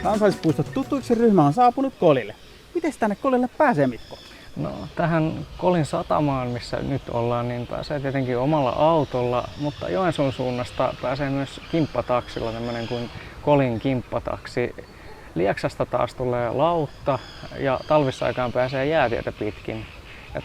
Kansallispuistot tutuiksi ryhmä on saapunut Kolille. Miten tänne Kolille pääsee, Mikko? No, tähän Kolin satamaan, missä nyt ollaan, niin pääsee tietenkin omalla autolla, mutta Joensuun suunnasta pääsee myös kimppataksilla, tämmöinen kuin Kolin kimppataksi. Lieksasta taas tulee lautta ja talvisaikaan pääsee jäätietä pitkin. Ja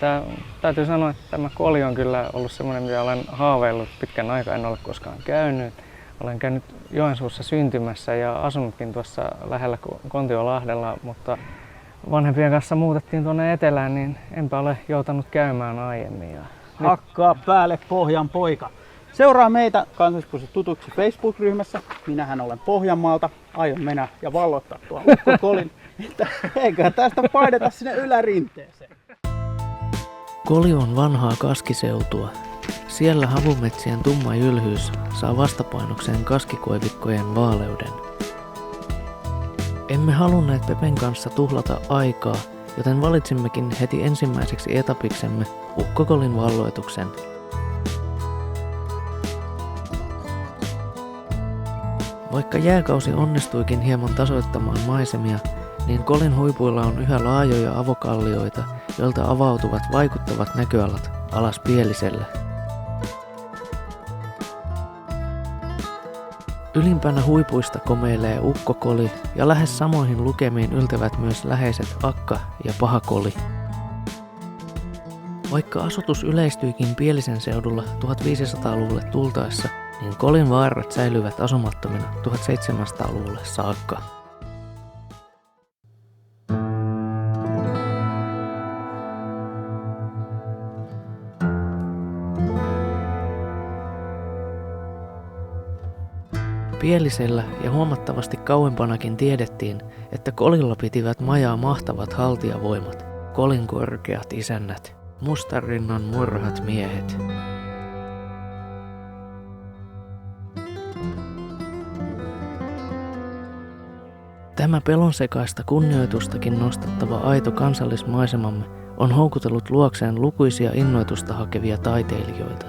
täytyy sanoa, että tämä Koli on kyllä ollut semmoinen, mitä olen haaveillut pitkän aikaa, en ole koskaan käynyt. Olen käynyt Joensuussa syntymässä ja asunutkin tuossa lähellä Kontiolahdella, mutta vanhempien kanssa muutettiin tuonne etelään, niin enpä ole joutanut käymään aiemmin. Hakkaa päälle Pohjan poika. Seuraa meitä Kansallispuistot tutuksi Facebook-ryhmässä. Minähän olen Pohjanmaalta. Aion mennä ja vallottaa tuon Ukko Kolin, että eiköhän tästä paineta sinne ylärinteeseen. Koli on vanhaa kaskiseutua. Siellä havumetsien tumma jylhyys saa vastapainokseen kaskikoivikkojen vaaleuden. Emme halunneet Pepen kanssa tuhlata aikaa, joten valitsimmekin heti ensimmäiseksi etapiksemme Ukko Kolin valloituksen. Vaikka jääkausi onnistuikin hieman tasoittamaan maisemia, niin Kolin huipuilla on yhä laajoja avokallioita, joilta avautuvat vaikuttavat näköalat alas Pieliselle. Ylimpänä huipuista komeilee Ukko Koli ja lähes samoihin lukemiin yltävät myös läheiset Akka ja Pahakoli. Vaikka asutus yleistyikin Pielisen seudulla 1500-luvulle tultaessa, niin Kolin vaarat säilyvät asumattomina 1700-luvulle saakka. Pielisellä ja huomattavasti kauempanakin tiedettiin, että Kolilla pitivät majaa mahtavat haltijavoimat, Kolin korkeat isännät, Mustanrinnan murhat miehet. Tämä pelonsekaista kunnioitustakin nostattava aito kansallismaisemamme on houkutellut luokseen lukuisia innoitusta hakevia taiteilijoita.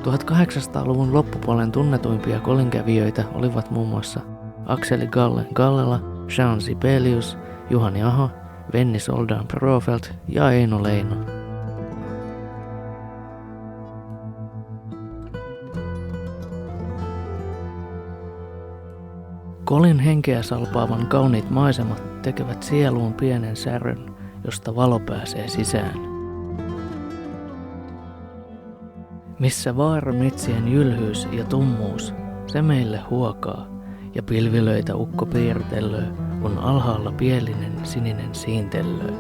1800-luvun loppupuolen tunnetuimpia kolinkävijöitä olivat muun muassa Akseli Gallen-Gallela, Jean Sibelius, Juhani Aho, Venni Soldan Profelt ja Eino Leino. Kolin henkeä salpaavan kauniit maisemat tekevät sieluun pienen särön, josta valo pääsee sisään. Missä vaarametsien jylhyys ja tummuus, se meille huokaa, ja pilvilöitä ukko piirtellöö, kun alhaalla pielinen sininen siintellöö.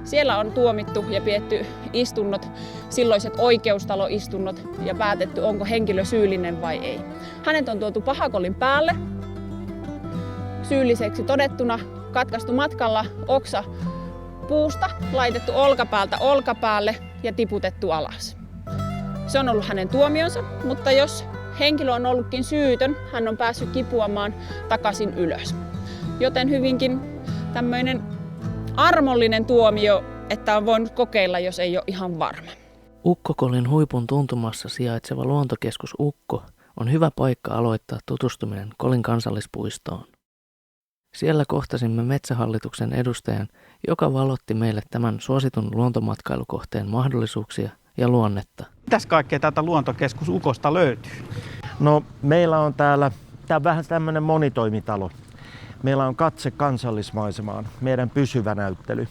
Siellä on tuomittu ja pidetty istunnot, silloiset oikeustaloistunnot ja päätetty, onko henkilö syyllinen vai ei. Hänet on tuotu Pahakolin päälle. Syylliseksi todettuna katkaistu matkalla oksa puusta, laitettu olkapäältä olkapäälle ja tiputettu alas. Se on ollut hänen tuomionsa, mutta jos henkilö on ollutkin syytön, hän on päässyt kipuamaan takaisin ylös. Joten hyvinkin tämmöinen armollinen tuomio, että on voinut kokeilla, jos ei ole ihan varma. Ukko Kolin huipun tuntumassa sijaitseva luontokeskus Ukko on hyvä paikka aloittaa tutustuminen Kolin kansallispuistoon. Siellä kohtasimme Metsähallituksen edustajan, joka valotti meille tämän suositun luontomatkailukohteen mahdollisuuksia ja luonnetta. Mitäs kaikkea täältä luontokeskus Ukosta löytyy? No, meillä on täällä vähän tämmöinen monitoimitalo. Meillä on katse kansallismaisemaan, meidän pysyvä näyttely.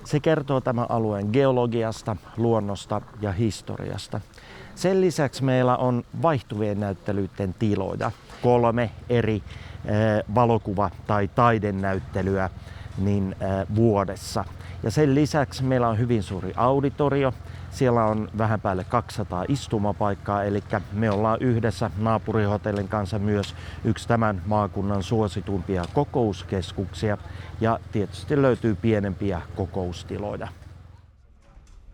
Se kertoo tämän alueen geologiasta, luonnosta ja historiasta. Sen lisäksi meillä on vaihtuvien näyttelyiden tiloja. 3 eri valokuva- tai taidenäyttelyä vuodessa. Ja sen lisäksi meillä on hyvin suuri auditorio. Siellä on vähän päälle 200 istumapaikkaa, eli me ollaan yhdessä naapurihotellin kanssa myös yksi tämän maakunnan suositumpia kokouskeskuksia. Ja tietysti löytyy pienempiä kokoustiloja.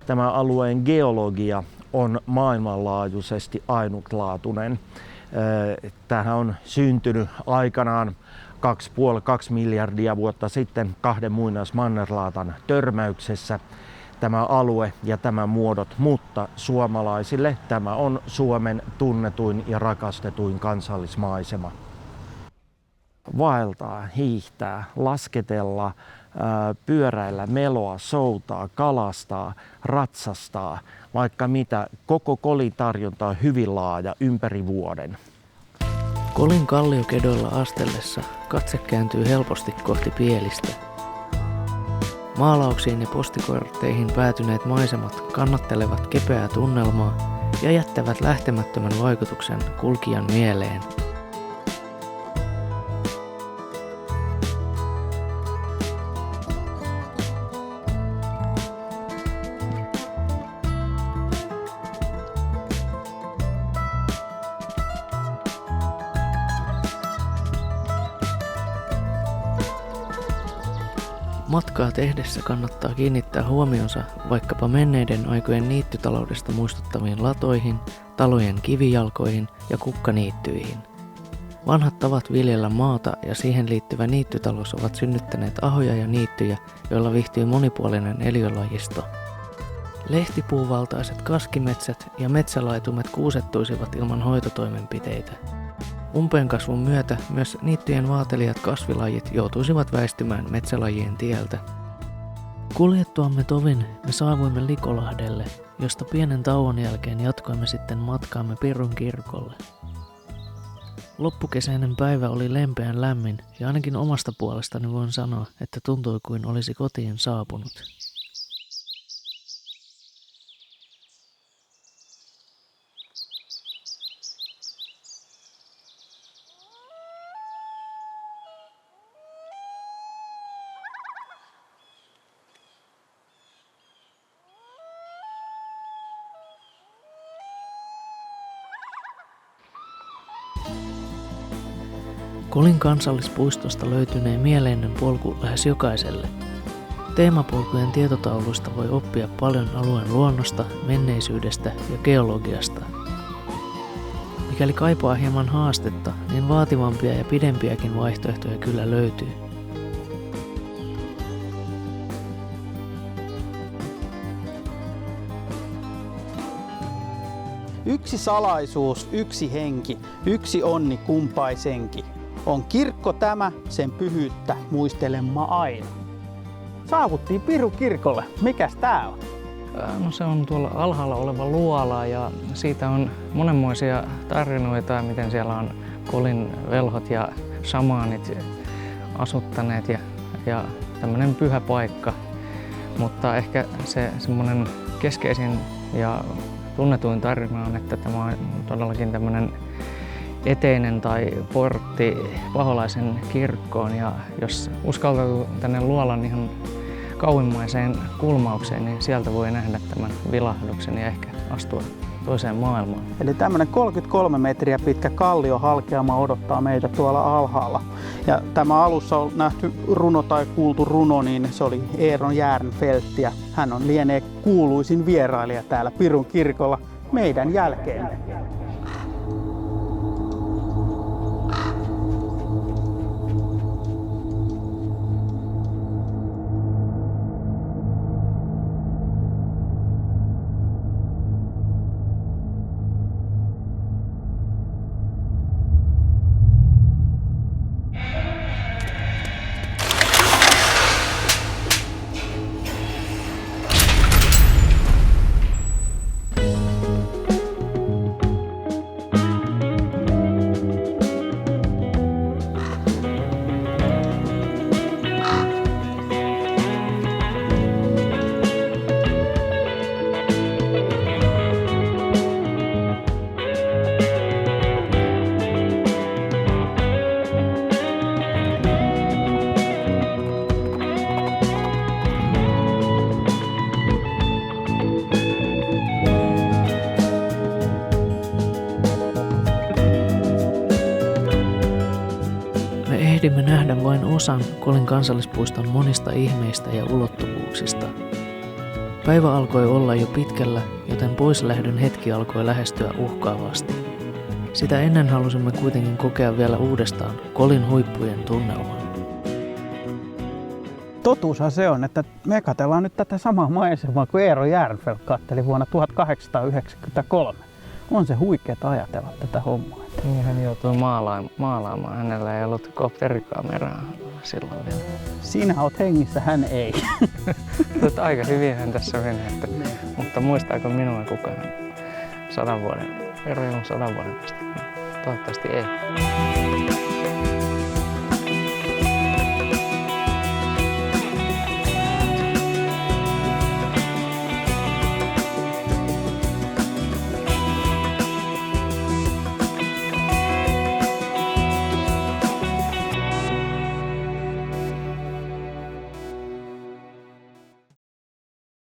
Tämä alueen geologia on maailmanlaajuisesti ainutlaatuinen. Tähän on syntynyt aikanaan 2,5–2 miljardia vuotta sitten 2 muinaismannerlaatan törmäyksessä tämä alue ja tämä muodot, mutta suomalaisille tämä on Suomen tunnetuin ja rakastetuin kansallismaisema. Vaeltaa, hiihtää, lasketella, pyöräillä, meloa, soutaa, kalastaa, ratsastaa, vaikka mitä. Koko Kolin tarjonta on hyvin laaja ympäri vuoden. Kolin kalliokedoilla astellessa katse kääntyy helposti kohti Pielistä. Maalauksiin ja postikortteihin päätyneet maisemat kannattelevat kepeää tunnelmaa ja jättävät lähtemättömän vaikutuksen kulkijan mieleen. Matkaa tehdessä kannattaa kiinnittää huomionsa vaikkapa menneiden aikojen niittytaloudesta muistuttaviin latoihin, talojen kivijalkoihin ja kukkaniittyihin. Vanhat tavat viljellä maata ja siihen liittyvä niittytalous ovat synnyttäneet ahoja ja niittyjä, joilla viihtyy monipuolinen eliölajisto. Lehtipuuvaltaiset kaskimetsät ja metsälaitumet kuusettuisivat ilman hoitotoimenpiteitä. Umpeen kasvun myötä myös niittyjen vaatelijat kasvilajit joutuisivat väistymään metsälajien tieltä. Kuljettuamme tovin me saavuimme Likolahdelle, josta pienen tauon jälkeen jatkoimme sitten matkaamme Pirun kirkolle. Loppukesäinen päivä oli lempeän lämmin ja ainakin omasta puolestani voin sanoa, että tuntui kuin olisi kotiin saapunut. Kolin kansallispuistosta löytynee mieleinen polku lähes jokaiselle. Teemapolkujen tietotauluista voi oppia paljon alueen luonnosta, menneisyydestä ja geologiasta. Mikäli kaipaa hieman haastetta, niin vaativampia ja pidempiäkin vaihtoehtoja kyllä löytyy. Yksi salaisuus, yksi henki, yksi onni kumpaisenki. On kirkko tämä, sen pyhyyttä muistelemme aina. Saavuttiin Pirun kirkolle. Mikäs tää on? No se on tuolla alhaalla oleva luola ja siitä on monenmoisia tarinoita, miten siellä on Kolin velhot ja shamaanit asuttaneet ja tämmöinen pyhä paikka. Mutta ehkä se semmoinen keskeisin ja tunnetuin tarina on, että tämä on todellakin tämmöinen eteinen tai portti Paholaisen kirkkoon, ja jos uskaltautuu tänne luolan ihan kauimmaiseen kulmaukseen, niin sieltä voi nähdä tämän vilahduksen ja ehkä astua toiseen maailmaan. Eli tämmöinen 33 metriä pitkä kalliohalkeama odottaa meitä tuolla alhaalla. Ja tämä alussa on nähty runo tai kuultu runo, niin se oli Eeron Järnfeldt, ja hän on lienee kuuluisin vierailija täällä Pirun kirkolla meidän jälkeen. Ehdimme nähdä vain osan Kolin kansallispuiston monista ihmeistä ja ulottuvuuksista. Päivä alkoi olla jo pitkällä, joten poislähdön hetki alkoi lähestyä uhkaavasti. Sitä ennen halusimme kuitenkin kokea vielä uudestaan Kolin huippujen tunnelmaa. Totuushan se on, että me katsellaan nyt tätä samaa maisemaa kuin Eero Järnfeldt katteli vuonna 1893. On se huikeeta ajatella tätä hommaa. Niin hän joutui maalaamaan. Hänellä ei ollut kopterikameraa silloin vielä. Sinä oot hengissä, hän ei. Aika hyvin hän tässä meni. Mutta muistaako minua kukaan 100 vuoden päästä? Toivottavasti ei.